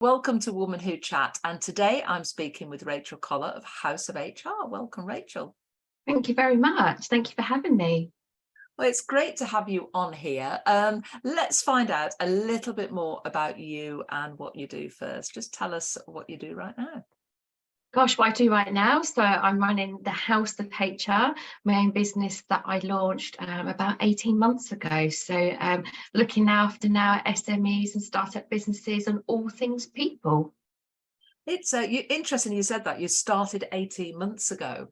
Welcome to Woman Who Chat, and today I'm speaking with Rachel Collar of House of HR. Welcome, Rachel. Thank you very much. Thank you for having me. Well, it's great to have you on here. Let's find out a little bit more about you and what you do first. Just tell us what you do right now. Gosh, what I do right now. So I'm running the House of HR, my own business that I launched about 18 months ago. So looking after now SMEs and startup businesses and all things people. It's interesting you said that you started 18 months ago.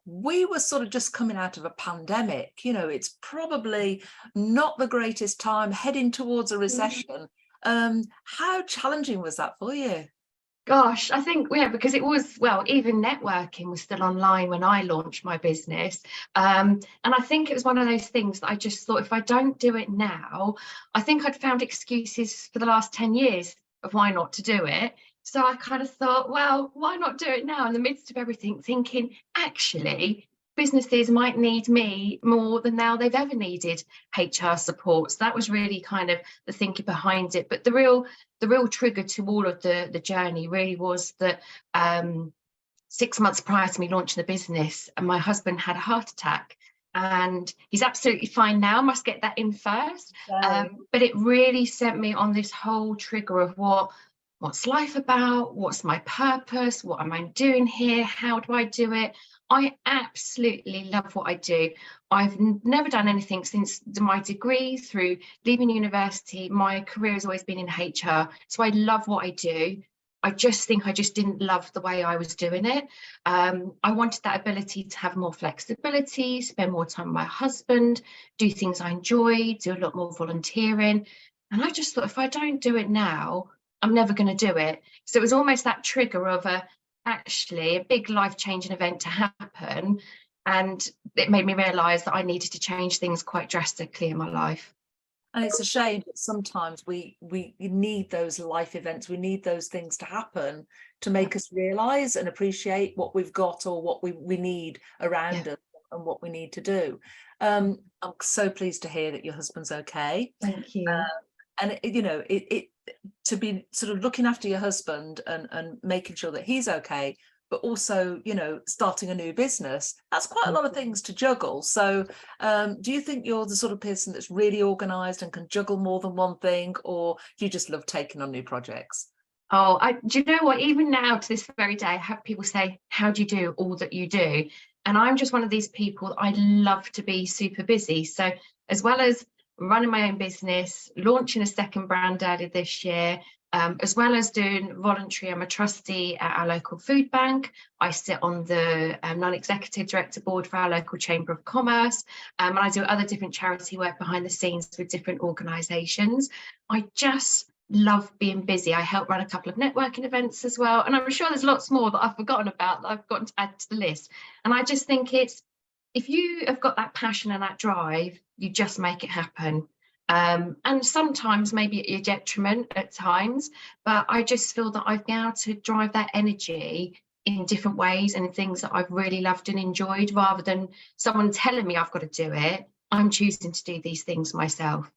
We were sort of just coming out of a pandemic. It's probably not the greatest time, heading towards a recession. How challenging was that for you? Gosh, I think, yeah, because it was, well, even networking was still online when I launched my business. And I think it was one of those things that I just thought, if I don't do it now, I think I'd found excuses for the last 10 years of why not to do it. So I kind of thought, well, why not do it now in the midst of everything, thinking, actually, businesses might need me more than now they've ever needed HR support. So that was really kind of the thinking behind it. But the real trigger to all of the journey really was that 6 months prior to me launching the business, and my husband had a heart attack. And he's absolutely fine now, must get that in first. But it really sent me on this whole trigger of what's life about? What's my purpose? What am I doing here? How do I do it? I absolutely love what I do. I've never done anything since my degree through leaving university. My career has always been in HR. So I love what I do. I just think I just didn't love the way I was doing it. I wanted that ability to have more flexibility, spend more time with my husband, do things I enjoy, do a lot more volunteering. And I just thought, if I don't do it now, I'm never going to do it. So it was almost that trigger of actually a big life-changing event to happen. And it made me realise that I needed to change things quite drastically in my life. And it's a shame that sometimes we need those life events, we need those things to happen to make us realise and appreciate what we've got or what we need around us and what we need to do. I'm so pleased to hear that your husband's okay. Thank you. And it to be sort of looking after your husband and making sure that he's okay, but also, starting a new business, that's quite a lot of things to juggle. So do you think you're the sort of person that's really organised and can juggle more than one thing, or do you just love taking on new projects? Oh, do you know what? Even now to this very day, I have people say, how do you do all that you do? And I'm just one of these people, I love to be super busy. So as well as running my own business, launching a second brand earlier this year, as well as doing voluntary, I'm a trustee at our local food bank. I sit on the non-executive director board for our local Chamber of Commerce, and I do other different charity work behind the scenes with different organisations. I just love being busy. I help run a couple of networking events as well, and I'm sure there's lots more that I've forgotten about that I've got to add to the list. And I just think if you have got that passion and that drive, you just make it happen. And sometimes maybe at your detriment at times, but I just feel that I've been able to drive that energy in different ways and in things that I've really loved and enjoyed, rather than someone telling me I've got to do it. I'm choosing to do these things myself.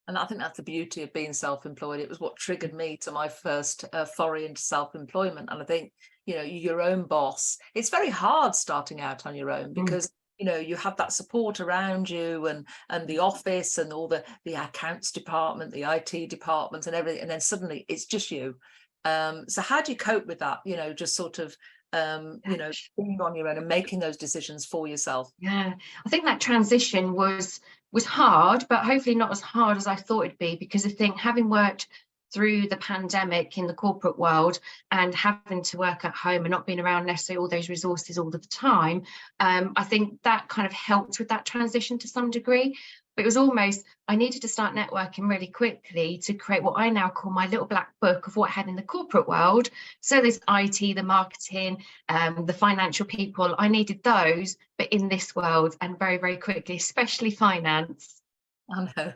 And I think that's the beauty of being self-employed. It was what triggered me to my first foray into self-employment. And I think, you're your own boss. It's very hard starting out on your own because you have that support around you and the office and all the accounts department, the IT department and everything. And then suddenly it's just you. So how do you cope with that? Just sort of, being on your own and making those decisions for yourself. Yeah, I think that transition was hard, but hopefully not as hard as I thought it'd be, because I think having worked through the pandemic in the corporate world and having to work at home and not being around necessarily all those resources all the time, I think that kind of helped with that transition to some degree. But it was almost, I needed to start networking really quickly to create what I now call my little black book of what I had in the corporate world. So there's IT, the marketing, the financial people. I needed those, but in this world, and very, very quickly, especially finance. I know.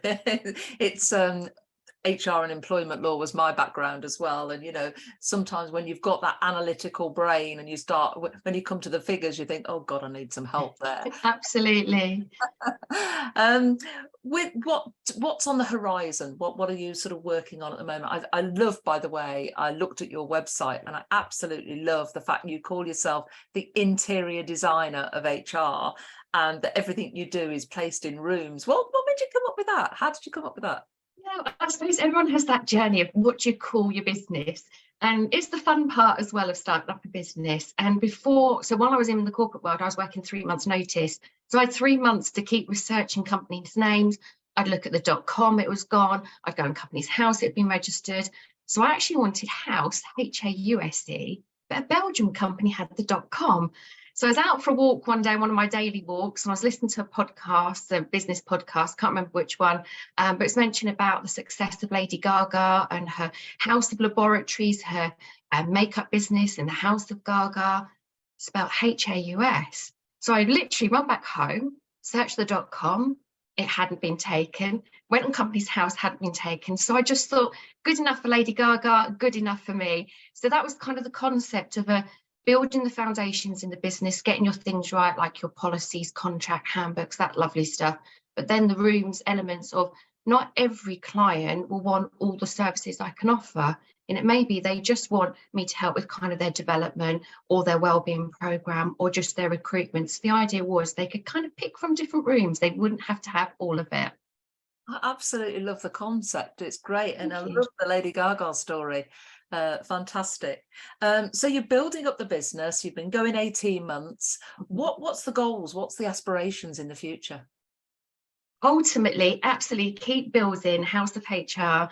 It's HR and employment law was my background as well. And, sometimes when you've got that analytical brain and when you come to the figures, you think, oh God, I need some help there. Absolutely. with what's on the horizon? What are you sort of working on at the moment? I love, by the way, I looked at your website and I absolutely love the fact you call yourself the interior designer of HR, and that everything you do is placed in rooms. Well, what made you come up with that? How did you come up with that? I suppose everyone has that journey of what do you call your business, and it's the fun part as well of starting up a business. And while I was in the corporate world, I was working 3 months notice, so I had 3 months to keep researching companies' names. I'd look at the .com, it was gone. I'd go in company's house, it had been registered. So I actually wanted Haus, Hause, but a Belgian company had the .com. So I was out for a walk one day, one of my daily walks, and I was listening to a podcast, a business podcast, can't remember which one, but it's mentioned about the success of Lady Gaga and her House of Laboratories, her makeup business in the House of Gaga, spelled Haus. So I literally went back home, searched the .com, it hadn't been taken, went on Company's House, hadn't been taken. So I just thought, good enough for Lady Gaga, good enough for me. So that was kind of the concept of building the foundations in the business, getting your things right, like your policies, contract, handbooks, that lovely stuff. But then the rooms, elements of not every client will want all the services I can offer. And it may be they just want me to help with kind of their development or their wellbeing program or just their recruitment. So the idea was they could kind of pick from different rooms. They wouldn't have to have all of it. I absolutely love the concept. It's great. And I Thank you. love the Lady Gaga story. Fantastic. So you're building up the business. You've been going 18 months. What's the goals? What's the aspirations in the future? Ultimately, absolutely keep building House of HR,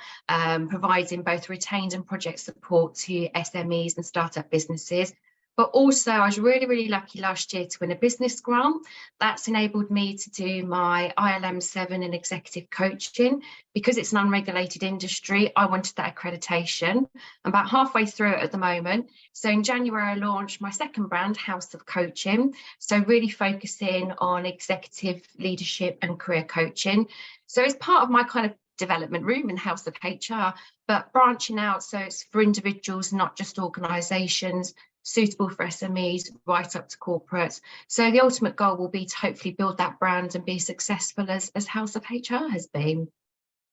providing both retained and project support to SMEs and startup businesses. But also, I was really, really lucky last year to win a business grant. That's enabled me to do my ILM 7 in executive coaching. Because it's an unregulated industry, I wanted that accreditation. I'm about halfway through it at the moment. So in January, I launched my second brand, House of Coaching. So really focusing on executive leadership and career coaching. So it's part of my kind of development room in House of HR, but branching out. So it's for individuals, not just organisations, suitable for SMEs, right up to corporates. So the ultimate goal will be to hopefully build that brand and be successful as House of HR has been.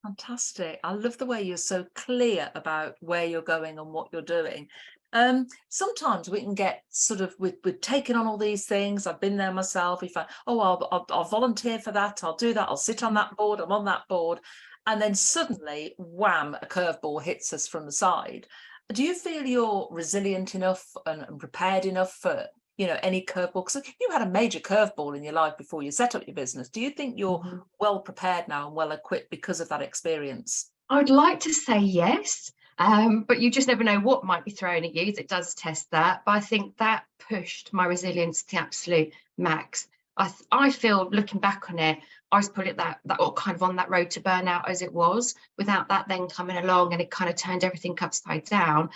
Fantastic. I love the way you're so clear about where you're going and what you're doing. Sometimes we can get sort of, we're taking on all these things. I've been there myself. We find, oh, I'll volunteer for that. I'll do that. I'll sit on that board. I'm on that board. And then suddenly, wham, a curveball hits us from the side. Do you feel you're resilient enough and prepared enough for, any curveball? Because you had a major curveball in your life before you set up your business. Do you think you're well prepared now and well equipped because of that experience? I'd like to say yes, but you just never know what might be thrown at you. It does test that. But I think that pushed my resilience to the absolute max. I feel, looking back on it, I was probably that or kind of on that road to burnout as it was, without that then coming along and it kind of turned everything upside down.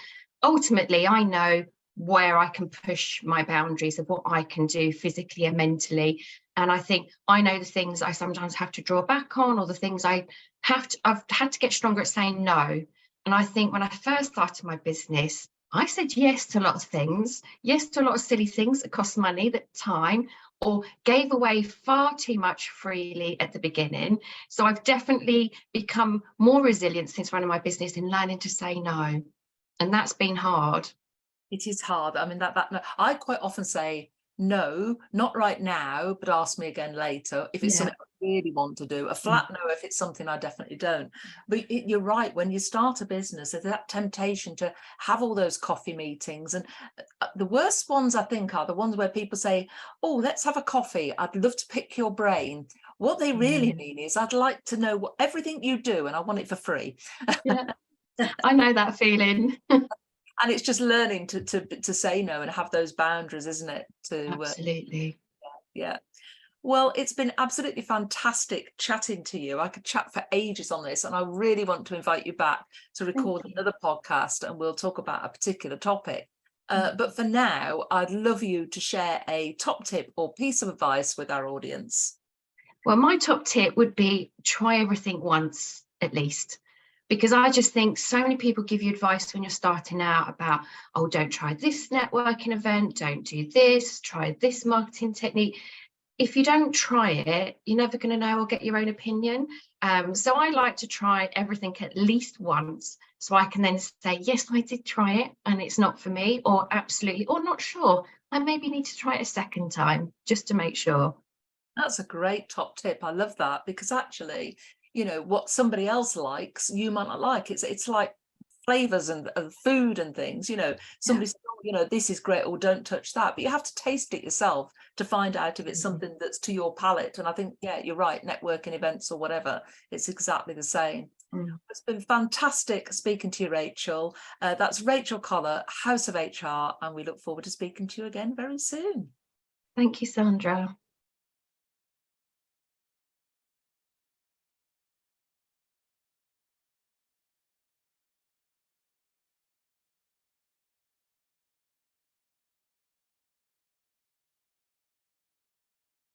Ultimately, I know where I can push my boundaries of what I can do physically and mentally. And I think I know the things I sometimes have to draw back on, or the things I've had to get stronger at saying no. And I think when I first started my business, I said yes to a lot of things, yes to a lot of silly things that cost money, that time, or gave away far too much freely at the beginning. So I've definitely become more resilient since running my business in learning to say no. And that's been hard. It is hard. I mean, I quite often say, no, not right now, but ask me again later. If it's something I really want to do, a flat no if it's something I definitely don't. But you're right, when you start a business, there's that temptation to have all those coffee meetings. And the worst ones, I think, are the ones where people say, oh, let's have a coffee. I'd love to pick your brain. What they really mean is, I'd like to know everything you do and I want it for free. Yeah, I know that feeling. And it's just learning to say no and have those boundaries, isn't it? Absolutely. Yeah. Well, it's been absolutely fantastic chatting to you. I could chat for ages on this, and I really want to invite you back to record another podcast, and we'll talk about a particular topic. But for now, I'd love you to share a top tip or piece of advice with our audience. Well, my top tip would be try everything once at least. Because I just think so many people give you advice when you're starting out about, oh, don't try this networking event, don't do this, try this marketing technique. if you don't try it, you're never going to know or get your own opinion. So I like to try everything at least once, so I can then say, yes, I did try it and it's not for me, or absolutely, or not sure. I maybe need to try it a second time just to make sure. That's a great top tip. I love that, because actually, what somebody else likes, you might not like. It's like flavors and food and things. Somebody says, oh, this is great, or don't touch that. But you have to taste it yourself to find out if it's something that's to your palate. And I think, yeah, you're right. Networking events or whatever, it's exactly the same. It's been fantastic speaking to you, Rachel. That's Rachel Collar, House of HR, and we look forward to speaking to you again very soon. Thank you, Sandra.